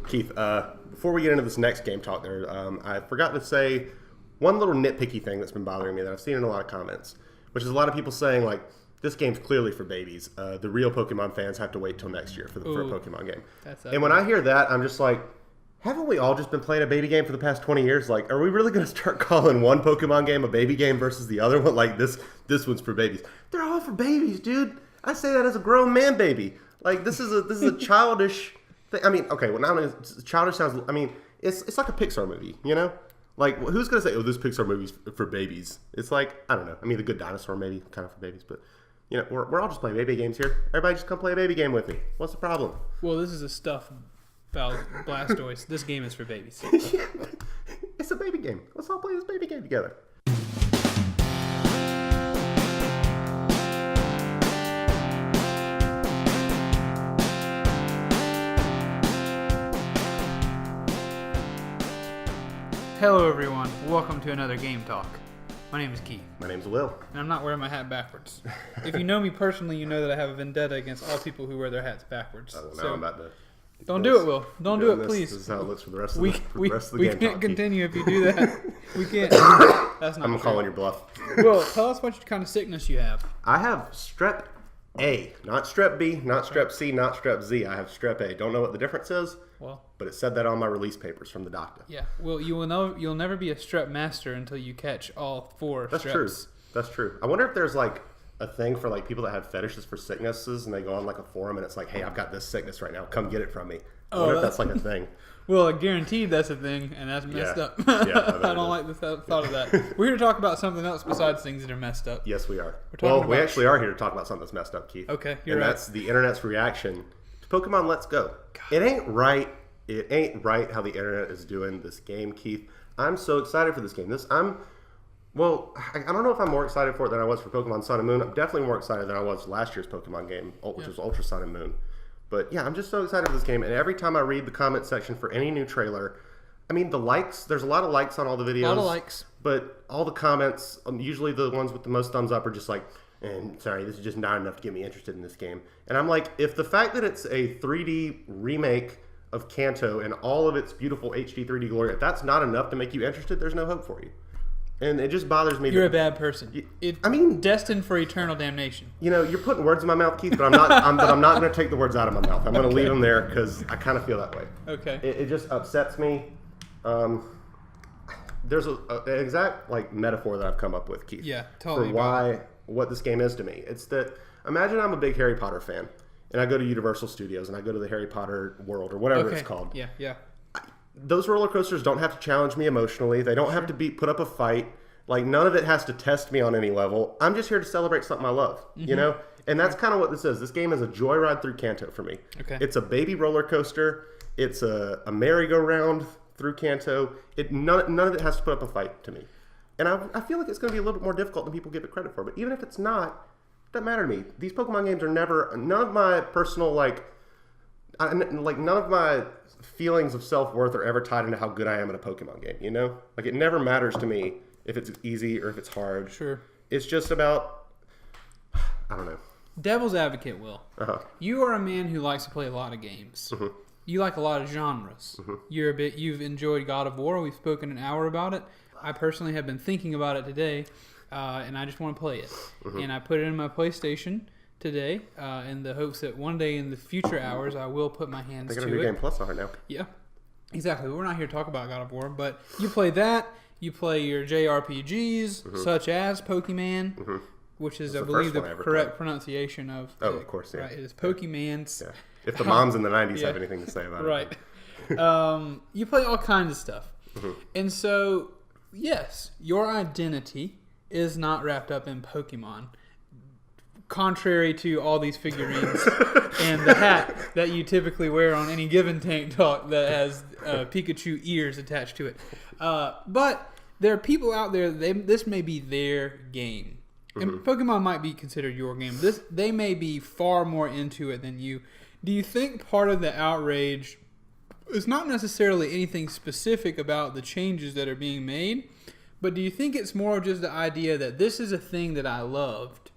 Keith, before we get into this next game talk there, I forgot to say one little nitpicky thing that's been bothering me that I've seen in a lot of comments, which is a lot of people saying, like, this game's clearly for babies. The real Pokemon fans have to wait till next year for a Pokemon game. And when I hear that, I'm just like, haven't we all just been playing a baby game for the past 20 years? Like, are we really going to start calling one Pokemon game a baby game versus the other one? Like, this one's for babies. They're all for babies, dude. I say that as a grown man baby. Like, this is a childish thing. I mean, okay, well, now childish sounds, I mean, it's like a Pixar movie, you know? Like, who's going to say, oh, this Pixar movie's for babies? It's like, I don't know. I mean, The Good Dinosaur maybe, kind of for babies, but, you know, we're all just playing baby games here. Everybody just come play a baby game with me. What's the problem? Well, this is a stuffed Blastoise. This game is for babies. It's a baby game. Let's all play this baby game together. Hello, everyone. Welcome to another Game Talk. My name is Keith. My name's Will. And I'm not wearing my hat backwards. If you know me personally, you know that I have a vendetta against all people who wear their hats backwards. I don't know. I'm about to... Don't do it, Will. Don't do it, please. This is how it looks for the rest of the game. We can't continue if you do that. We can't. That's not I'm calling your bluff. Will, tell us what kind of sickness you have. I have strep A, not strep B, not strep C, not strep Z. I have strep A. Don't know what the difference is, but it said that on my release papers from the doctor. Yeah. Well, you'll never be a strep master until you catch all four That's streps. True. That's true. I wonder if there's like a thing for like people that have fetishes for sicknesses and they go on like a forum and it's like, hey, I've got this sickness right now. Come get it from me. I wonder if that's like a thing. Well, guaranteed that's a thing, and that's messed up. Yeah, I don't like the thought of that. We're here to talk about something else besides things that are messed up. Yes, we are. We actually are here to talk about something that's messed up, Keith. Okay, and that's the internet's reaction to Pokemon Let's Go. God. It ain't right how the internet is doing this game, Keith. I'm so excited for this game. I don't know if I'm more excited for it than I was for Pokemon Sun and Moon. I'm definitely more excited than I was last year's Pokemon game, which was Ultra Sun and Moon. But yeah, I'm just so excited for this game. And every time I read the comment section for any new trailer, I mean, the likes, there's a lot of likes on all the videos. A lot of likes. But all the comments, usually the ones with the most thumbs up are just like, sorry, this is just not enough to get me interested in this game. And I'm like, if the fact that it's a 3D remake of Kanto and all of its beautiful HD 3D glory, if that's not enough to make you interested, there's no hope for you. And it just bothers me. You're a bad person. Destined for eternal damnation. You know, you're putting words in my mouth, Keith, but I'm not. But I'm not going to take the words out of my mouth. I'm going to leave them there because I kind of feel that way. Okay. It just upsets me. There's an exact like metaphor that I've come up with, Keith. Yeah, totally. For what this game is to me. It's that imagine I'm a big Harry Potter fan, and I go to Universal Studios and I go to the Harry Potter world or whatever it's called. Yeah. Those roller coasters don't have to challenge me emotionally. They don't have to put up a fight. Like, none of it has to test me on any level. I'm just here to celebrate something I love, you know? And that's kind of what this is. This game is a joyride through Kanto for me. Okay. It's a baby roller coaster. It's a merry-go-round through Kanto. None of it has to put up a fight to me. And I feel like it's going to be a little bit more difficult than people give it credit for. But even if it's not, it doesn't matter to me. These Pokemon games are never... None of my personal, none of my feelings of self-worth are ever tied into how good I am at a Pokemon game, you know? Like, it never matters to me if it's easy or if it's hard. Sure. It's just about, I don't know. Devil's advocate, Will. You are a man who likes to play a lot of games. You like a lot of genres. You've enjoyed God of War. We've spoken an hour about it. I personally have been thinking about it today, and I just want to play it. And I put it in my PlayStation today, in the hopes that one day in the future hours I will put my hands to it. They're going to do Game Plus on it now. Yeah, exactly. We're not here to talk about God of War, but you play that. You play your JRPGs, such as Pokemon, which is, I believe, the correct pronunciation of... of course, yeah. Right, it is Pokemans. Yeah. If the moms in the 90s have anything to say about it. Right. You play all kinds of stuff. And so, yes, your identity is not wrapped up in Pokemon. Contrary to all these figurines and the hat that you typically wear on any given Tank Talk that has Pikachu ears attached to it. But there are people out there, this may be their game. And Pokemon might be considered your game. They may be far more into it than you. Do you think part of the outrage is not necessarily anything specific about the changes that are being made, but do you think it's more just the idea that this is a thing that I loved?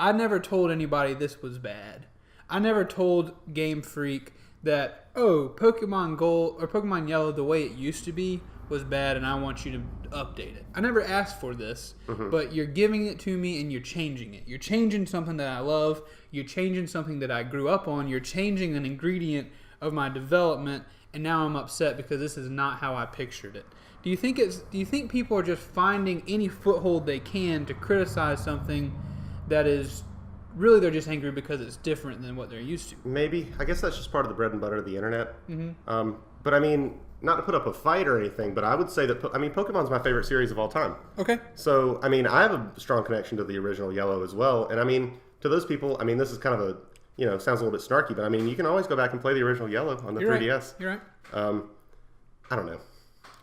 I never told anybody this was bad. I never told Game Freak that, oh, Pokemon Gold or Pokemon Yellow, the way it used to be was bad, and I want you to update it. I never asked for this, but you're giving it to me and you're changing it. You're changing something that I love. You're changing something that I grew up on. You're changing an ingredient of my development, and now I'm upset because this is not how I pictured it. Do you think people are just finding any foothold they can to criticize something that is really they're just angry because it's different than what they're used to? Maybe. I guess that's just part of the bread and butter of the internet. But I mean, not to put up a fight or anything, but I would say that Pokemon's my favorite series of all time. Okay. So I mean, I have a strong connection to the original Yellow as well, and I mean, to those people, I mean, this is kind of a sounds a little bit snarky, but I mean, you can always go back and play the original Yellow on the 3DS. You're right. I don't know.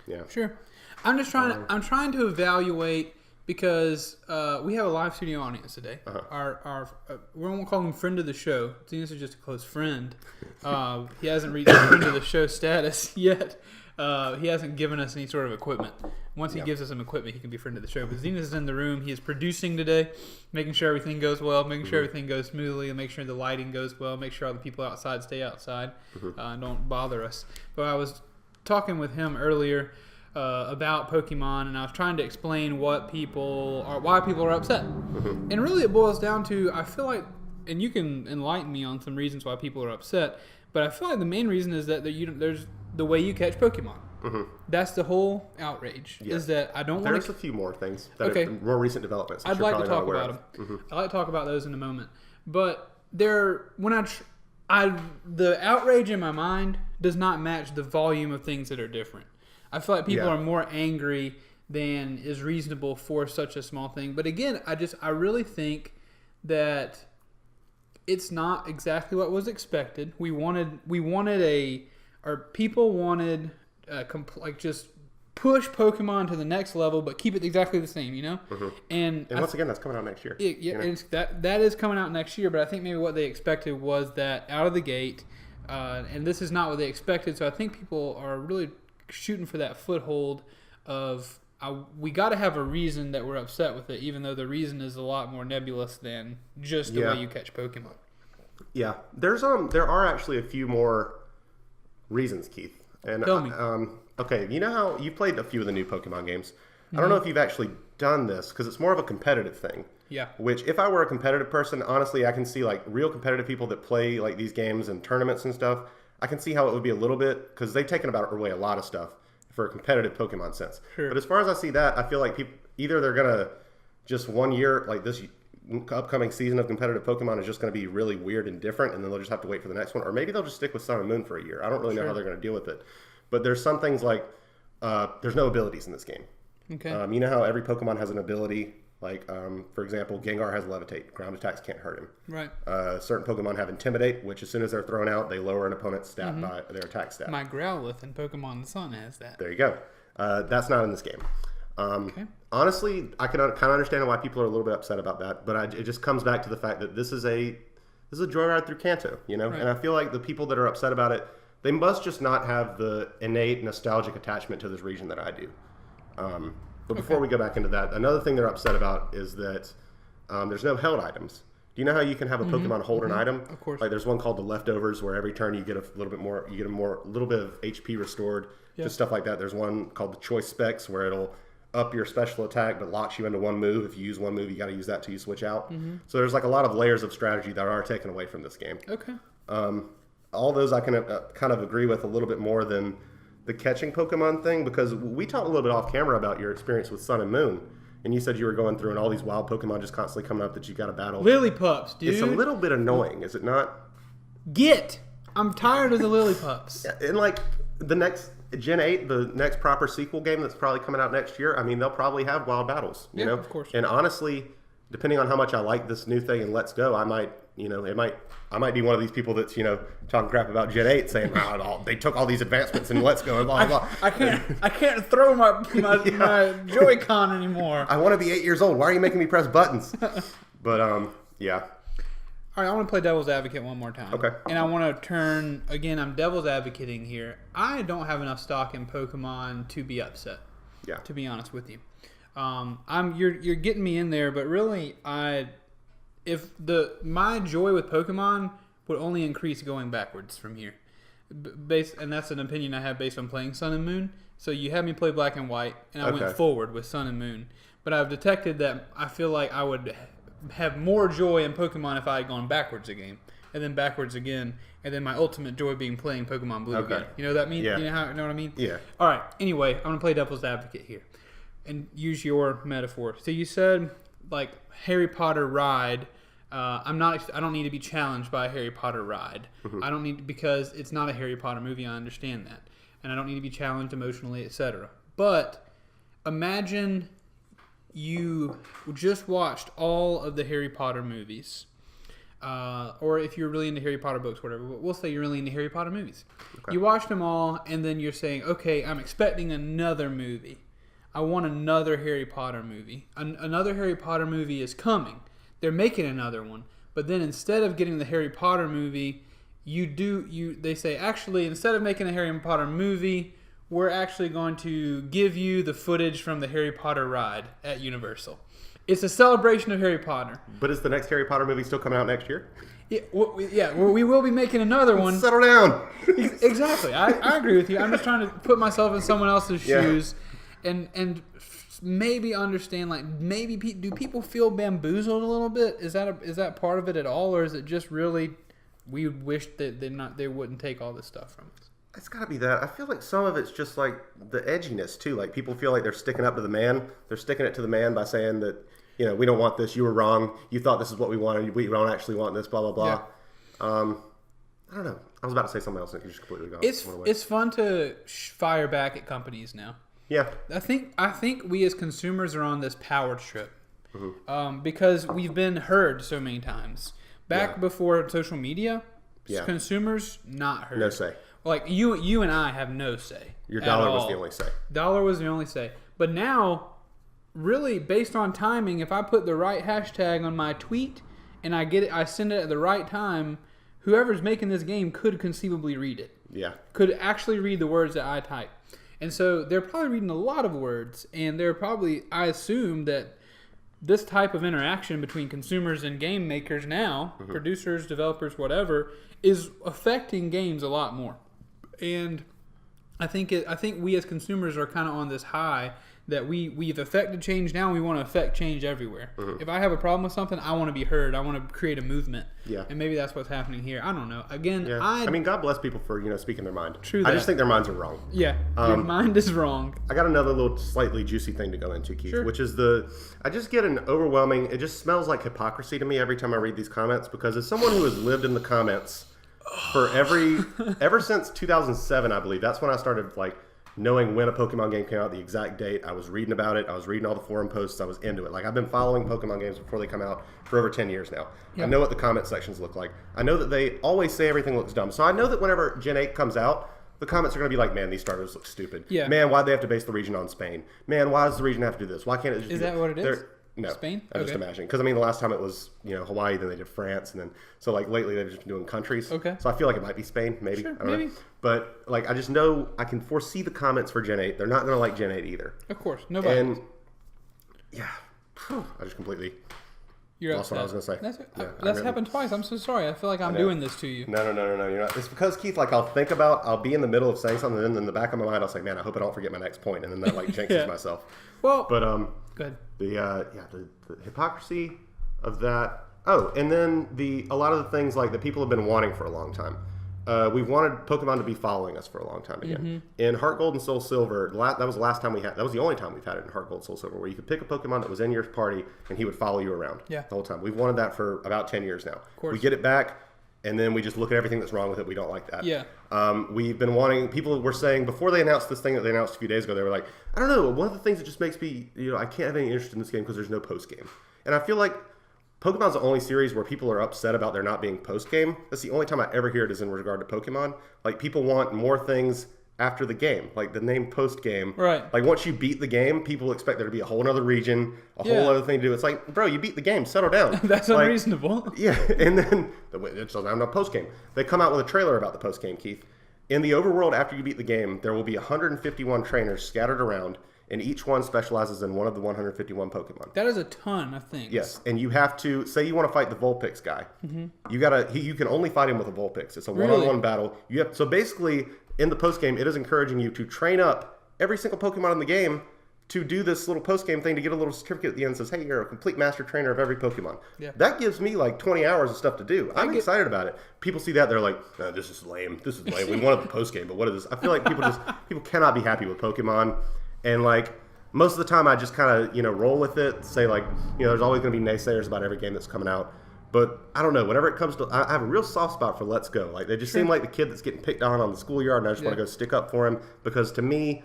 Yeah. Sure. I'm just trying. I'm trying to evaluate because we have a live studio audience today. Our we won't call him friend of the show. This is just a close friend. He hasn't reached friend of the show status yet. He hasn't given us any sort of equipment. Once he gives us some equipment, he can be friend of the show. But Zenas is in the room. He is producing today, making sure everything goes well, making sure everything goes smoothly, and make sure the lighting goes well, make sure all the people outside stay outside and don't bother us. But I was talking with him earlier about Pokemon, and I was trying to explain why people are upset. And really it boils down to, I feel like, and you can enlighten me on some reasons why people are upset, but I feel like the main reason is that there's the way you catch Pokemon. That's the whole outrage. Yes. Is that I don't want to... There's a few more things that are more recent developments. I'd like to talk about them. I'd like to talk about those in a moment. But the outrage in my mind does not match the volume of things that are different. I feel like people are more angry than is reasonable for such a small thing. But again, I really think that it's not exactly what was expected. People wanted just push Pokemon to the next level, but keep it exactly the same, And once again, that's coming out next year. And that is coming out next year. But I think maybe what they expected was that out of the gate, and this is not what they expected. So I think people are really shooting for that foothold of we got to have a reason that we're upset with it, even though the reason is a lot more nebulous than just the way you catch Pokemon. Yeah, there are actually a few more reasons, Keith. And tell me. Okay, you know how you played a few of the new Pokemon games. I don't know if you've actually done this because it's more of a competitive thing. Yeah. Which, if I were a competitive person, honestly, I can see like real competitive people that play like these games and tournaments and stuff. I can see how it would be a little bit because they've taken away a lot of stuff for a competitive Pokemon sense. Sure. But as far as I see that, I feel like people either they're gonna just 1 year like this upcoming season of competitive Pokemon is just going to be really weird and different, and then they'll just have to wait for the next one, or maybe they'll just stick with Sun and Moon for a year. I don't really know how they're going to deal with it, but there's some things like there's no abilities in this game. Okay. You know how every Pokemon has an ability. Like, for example, Gengar has Levitate. Ground attacks can't hurt him. Right. Certain Pokemon have Intimidate, which as soon as they're thrown out, they lower an opponent's stat by their attack stat. My Growlithe in Pokemon Sun has that. There you go. That's not in this game. Honestly, I can kind of understand why people are a little bit upset about that, but it just comes back to the fact that this is a joyride through Kanto, Right. And I feel like the people that are upset about it, they must just not have the innate nostalgic attachment to this region that I do. But before we go back into that, another thing they're upset about is that there's no held items. Do you know how you can have a Pokemon hold an item? Of course. Like there's one called the Leftovers, where every turn you get a little bit more, little bit of HP restored, just stuff like that. There's one called the Choice Specs, where it'll up your special attack but locks you into one move. If you use one move, you got to use that till you switch out. So there's like a lot of layers of strategy that are taken away from this game. Okay. All those I can kind of agree with a little bit more than the catching Pokemon thing, because we talked a little bit off camera about your experience with Sun and Moon, and you said you were going through and all these wild Pokemon just constantly coming up that you got to battle. Lillipups, dude. It's a little bit annoying, is it not? I'm tired of the Lillipups. And like the next Gen 8, the next proper sequel game that's probably coming out next year, I mean, they'll probably have wild battles, you know? Of course. And honestly, depending on how much I like this new thing and Let's Go, I might be one of these people that's, talking crap about Gen 8 saying, they took all these advancements in Let's Go and blah, blah, blah. I can't throw my Joy-Con anymore. I want to be 8 years old. Why are you making me press buttons? But, yeah. All right, I want to play devil's advocate one more time. Okay. And I want to turn, again, I'm devil's advocating here. I don't have enough stock in Pokemon to be upset. Yeah. To be honest with you. You're getting me in there, but really, my joy with Pokemon would only increase going backwards from here. and that's an opinion I have based on playing Sun and Moon. So you had me play Black and White, and I went forward with Sun and Moon. But I've detected that I feel like I would have more joy in Pokemon if I had gone backwards a game, and then backwards again, and then my ultimate joy being playing Pokemon Blue again. You know what that means? Yeah. You know what I mean? Yeah. All right. Anyway, I'm gonna play devil's advocate here, and use your metaphor. So you said like Harry Potter ride. I don't need to be challenged by a Harry Potter ride. I don't need because it's not a Harry Potter movie. I understand that, and I don't need to be challenged emotionally, etc. But imagine you just watched all of the Harry Potter movies, or if you're really into Harry Potter books, whatever. But we'll say you're really into Harry Potter movies. Okay. You watched them all, and then you're saying, "Okay, I'm expecting another movie. I want another Harry Potter movie. Another Harry Potter movie is coming." They're making another one, but then instead of getting the Harry Potter movie, they say, actually, instead of making a Harry Potter movie, we're actually going to give you the footage from the Harry Potter ride at Universal. It's a celebration of Harry Potter. But is the next Harry Potter movie still coming out next year? Yeah, we will be making another one. Settle down. Exactly. I agree with you. I'm just trying to put myself in someone else's shoes and maybe understand, like, maybe do people feel bamboozled a little bit? Is that part of it at all, or is it just really we wish that they wouldn't take all this stuff from us? It's got to be that. I feel like some of it's just like the edginess too. Like people feel like they're sticking up to the man. They're sticking it to the man by saying that, you know, we don't want this. You were wrong. You thought this is what we wanted. We don't actually want this. Blah blah blah. Yeah. I don't know. I was about to say something else and you just completely gone. It's fun to fire back at companies now. Yeah, I think we as consumers are on this power trip because we've been heard so many times. Back before social media, consumers not heard. No say. Like you and I have no say. Your dollar was the only say. Dollar was the only say. But now, really, based on timing, if I put the right hashtag on my tweet and I send it at the right time, whoever's making this game could conceivably read it. Yeah, could actually read the words that I type. And so they're probably reading a lot of words, and they're probably, I assume that this type of interaction between consumers and game makers now, producers, developers, whatever, is affecting games a lot more. And I think we as consumers are kind of on this high that we've affected change now, and we want to affect change everywhere. If I have a problem with something, I want to be heard. I want to create a movement. Yeah. And maybe that's what's happening here. I don't know. Again, I mean, God bless people for, speaking their mind. True. I just think their minds are wrong. Yeah. Your mind is wrong. I got another little slightly juicy thing to go into, Keith, which is I just get an overwhelming, it just smells like hypocrisy to me every time I read these comments, because as someone who has lived in the comments for ever since 2007, I believe, that's when I started, knowing when a Pokemon game came out, the exact date. I was reading about it. I was reading all the forum posts. I was into it. I've been following Pokemon games before they come out for over 10 years now. Yep. I know what the comment sections look like. I know that they always say everything looks dumb. So I know that whenever Gen 8 comes out, the comments are going to be like, man, these starters look stupid. Yeah. Man, why'd they have to base the region on Spain? Man, why does the region have to do this? Why can't it just Is that what it is? No. Spain? I just imagine. Because, the last time it was, Hawaii, then they did France, and then, so, lately they've just been doing countries. Okay. So I feel like it might be Spain, maybe. Sure, I don't know. But, I just know, I can foresee the comments for Gen 8. They're not going to like Gen 8 either. Of course. Nobody. And, I just completely lost what I was going to say. That's happened twice. I'm so sorry. I feel like I'm doing this to you. No, you're not. It's because, Keith, I'll be in the middle of saying something, and then in the back of my mind, I'll say, man, I hope I don't forget my next point, and then that, jinxes myself. Well, but, go ahead. The hypocrisy of that. Oh, and then a lot of the things that people have been wanting for a long time. We've wanted Pokemon to be following us for a long time again. In Heart Gold and Soul Silver, that was the last time we had. That was the only time we've had it in Heart Gold, Soul Silver, where you could pick a Pokemon that was in your party and he would follow you around the whole time. We've wanted that for about 10 years now. Of course. We get it back, and then we just look at everything that's wrong with it. We don't like that. Yeah. We've been wanting. People were saying before they announced this thing that they announced a few days ago, they were like, I don't know. One of the things that just makes me, I can't have any interest in this game because there's no post game. And I feel like Pokemon's the only series where people are upset about there not being post-game. That's the only time I ever hear it is in regard to Pokemon. People want more things after the game, the name post-game. Right. Once you beat the game, people expect there to be a whole other region, a whole other thing to do. It's bro, you beat the game, settle down. That's unreasonable. Yeah, and then it doesn't have no post-game. They come out with a trailer about the post-game, Keith. In the overworld after you beat the game, there will be 151 trainers scattered around, and each one specializes in one of the 151 Pokemon. That is a ton of things. Yes, and you have to say you want to fight the Vulpix guy. You can only fight him with a Vulpix. It's a one-on-one battle. So basically, in the post game, it is encouraging you to train up every single Pokemon in the game to do this little post-game thing to get a little certificate at the end that says, hey, you're a complete master trainer of every Pokemon. Yeah. That gives me like 20 hours of stuff to do. I'm excited about it. People see that, they're like, oh, this is lame. This is lame. We wanted the post-game, but what is this? I feel like people cannot be happy with Pokemon. And like, most of the time I just kind of, roll with it, say like, there's always going to be naysayers about every game that's coming out. But I don't know, whenever it comes to, I have a real soft spot for Let's Go. Like, they just seem like the kid that's getting picked on the schoolyard, and I just want to go stick up for him. Because to me,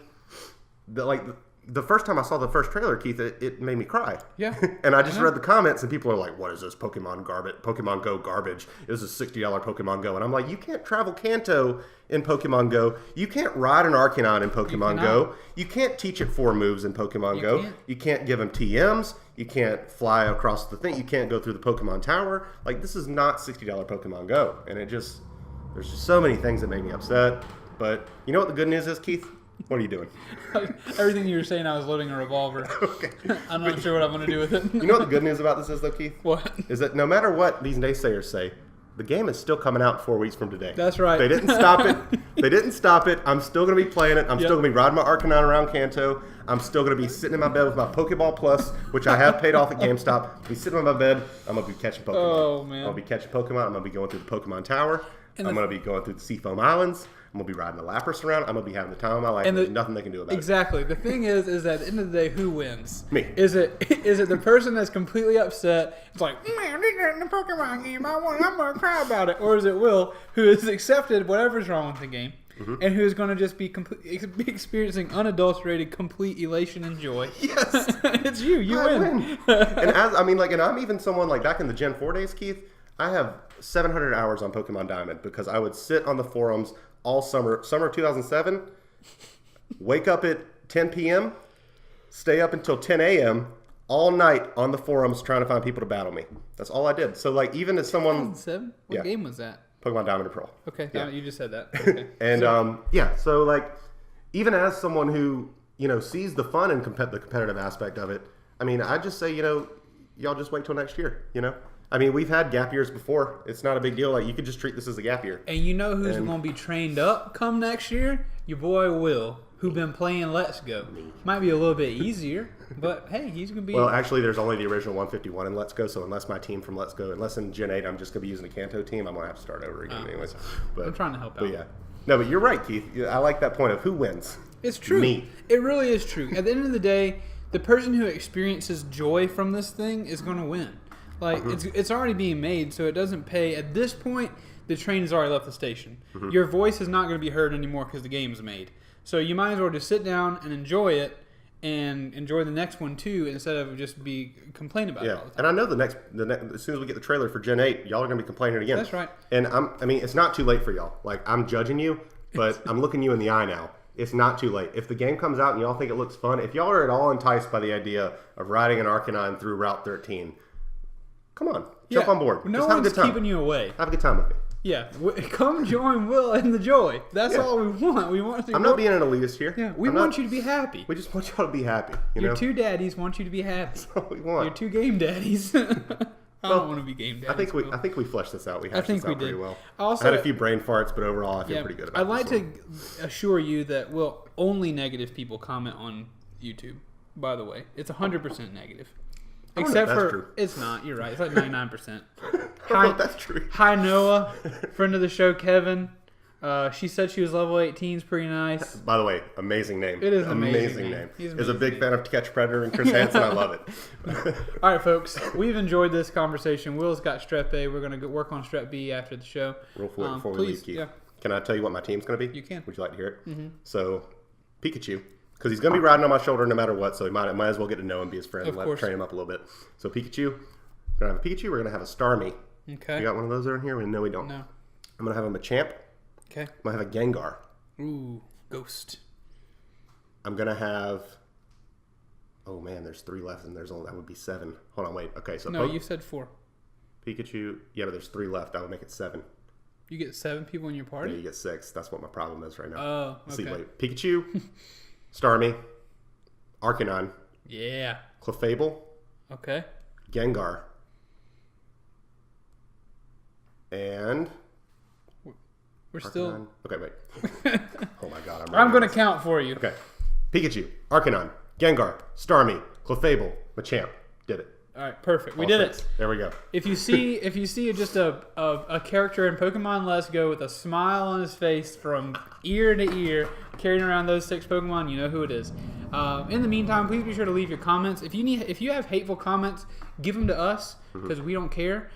the first time I saw the first trailer, Keith, it made me cry. Yeah. And I just read the comments, and people are like, what is this Pokemon Go garbage? This is $60 Pokemon Go. And I'm like, you can't travel Kanto in Pokemon Go. You can't ride an Arcanine in Pokemon Go. You can't teach it 4 moves in Pokemon Go. You can't give him TMs. You can't fly across the thing. You can't go through the Pokemon Tower. Like, this is not $60 Pokemon Go. And there's just so many things that make me upset. But you know what the good news is, Keith? What are you doing? Everything you were saying, I was loading a revolver. Okay. I'm not sure what I'm going to do with it. You know what the good news about this is, though, Keith? What? Is that no matter what these naysayers say, the game is still coming out 4 weeks from today. That's right. They didn't stop it. I'm still going to be playing it. I'm still going to be riding my Arcanine around Kanto. I'm still going to be sitting in my bed with my Pokeball Plus, which I have paid off at GameStop. I'll be sitting in my bed. I'm going to be catching Pokemon. Oh, man. I'll be catching Pokemon. I'm going to be going through the Pokemon Tower. I'm going to be going through the Seafoam Islands. I'm going to be riding the Lapras around. I'm going to be having the time of my life. And there's nothing they can do about it. Exactly. The thing is that at the end of the day, who wins? Me. Is it the person that's completely upset? It's like, man, this isn't a Pokemon game. I'm going to cry about it. Or is it Will, who has accepted whatever's wrong with the game, and who is going to just be experiencing unadulterated, complete elation and joy? Yes. It's you. You win. And I'm even someone like back in the Gen 4 days, Keith, I have 700 hours on Pokemon Diamond because I would sit on the forums all summer of 2007, wake up at 10 p.m., stay up until 10 a.m., all night on the forums trying to find people to battle me. That's all I did. So, like, even as someone... 2007? What game was that? Pokemon Diamond and Pearl. Okay, you just said that. Okay. And, so, like, even as someone who, sees the fun and the competitive aspect of it, I mean, I just say, y'all just wait till next year, I mean, we've had gap years before. It's not a big deal. Like, you could just treat this as a gap year. And you know who's going to be trained up come next year? Your boy Will, who been playing Let's Go. Might be a little bit easier, but hey, he's going to be... Well, actually, there's only the original 151 in Let's Go, so unless my team from Let's Go, unless in Gen 8 I'm just going to be using the Kanto team, I'm going to have to start over again anyways. But I'm trying to help out. But yeah. No, but you're right, Keith. I like that point of who wins. It's true. Me. It really is true. At the end of the day, the person who experiences joy from this thing is going to win. Like, it's already being made, so it doesn't pay. At this point, the train has already left the station. Your voice is not going to be heard anymore because the game's made. So you might as well just sit down and enjoy it and enjoy the next one, too, instead of just be complaining about it all the time. And I know the next, as soon as we get the trailer for Gen 8, y'all are going to be complaining again. That's right. And it's not too late for y'all. Like, I'm judging you, but I'm looking you in the eye now. It's not too late. If the game comes out and y'all think it looks fun, if y'all are at all enticed by the idea of riding an Arcanine through Route 13, come on, jump on board. No Just have a one's good time. keeping you away. Have a good time with me. Yeah, come join Will and the joy. That's all we want. We want to. I'm not being an elitist here. Yeah, we want you to be happy. We just want y'all to be happy. Your two daddies want you to be happy. That's what we want. Your two game daddies. I don't want to be game daddies. I think we fleshed this out. We hashed this out pretty well. I had a few brain farts, but overall I feel pretty good about it. I'd like to assure you that only negative people comment on YouTube. By the way, it's 100% negative. Except for true. It's not. You're right. It's like 99%. Hi, that's true. Hi Noah, friend of the show, Kevin. She said she was level 18. Is pretty nice. By the way, amazing name. It is an amazing name. He's a big fan of To Catch a Predator and Chris Hansen. I love it. All right, folks. We've enjoyed this conversation. Will's got Strep A. We're going to work on Strep B after the show. Real quick before we leave, Keith. Can I tell you what my team's going to be? You can. Would you like to hear it? Mm-hmm. So, Pikachu. Because he's going to be riding on my shoulder no matter what, so he might as well get to know him, be his friend, and train him up a little bit. So Pikachu, we're going to have a Pikachu, we're going to have a Starmie. Okay. You got one of those in here? No, we don't. No. I'm going to have a Machamp. Okay. I'm going to have a Gengar. Ooh, Ghost. I'm going to have... Oh, man, there's 3 left, and that would be 7. Hold on, wait. Okay, so... No, you said 4. Pikachu... Yeah, but there's 3 left. I would make it 7. You get 7 people in your party? Yeah, you get 6. That's what my problem is right now. Oh, okay. See, wait. Pikachu... Starmie, Arcanine, Yeah. Clefable, Okay. Gengar, and We're Arcanine. still. Okay, wait. Oh my god, I'm going to count for you. Okay. Pikachu, Arcanine, Gengar, Starmie, Clefable, Machamp. Did it. All right, perfect. We All did six. it. There we go. If you see just a character in Pokemon Let's Go with a smile on his face from ear to ear, carrying around those 6 Pokemon, you know who it is. In the meantime, please be sure to leave your comments. If you have hateful comments, give them to us because we don't care.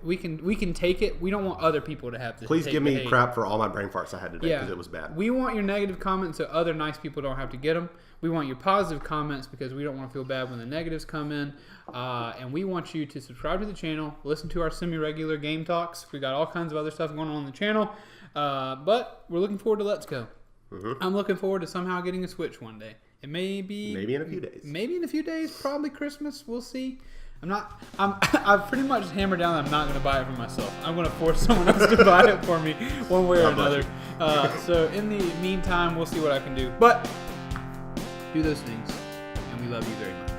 We can take it. We don't want other people to have to. Please take give the me hate. crap for all my brain farts I had today because Yeah, it was bad. We want your negative comments so other nice people don't have to get them. We want your positive comments because we don't want to feel bad when the negatives come in. And we want you to subscribe to the channel, listen to our semi-regular game talks. We got all kinds of other stuff going on the channel. But we're looking forward to Let's Go. I'm looking forward to somehow getting a Switch one day. It may be maybe in a few days. Maybe in a few days, probably Christmas. We'll see. I've pretty much hammered down that I'm not going to buy it for myself. I'm going to force someone else to buy it for me one way or another. So in the meantime, we'll see what I can do. But do those things, and we love you very much.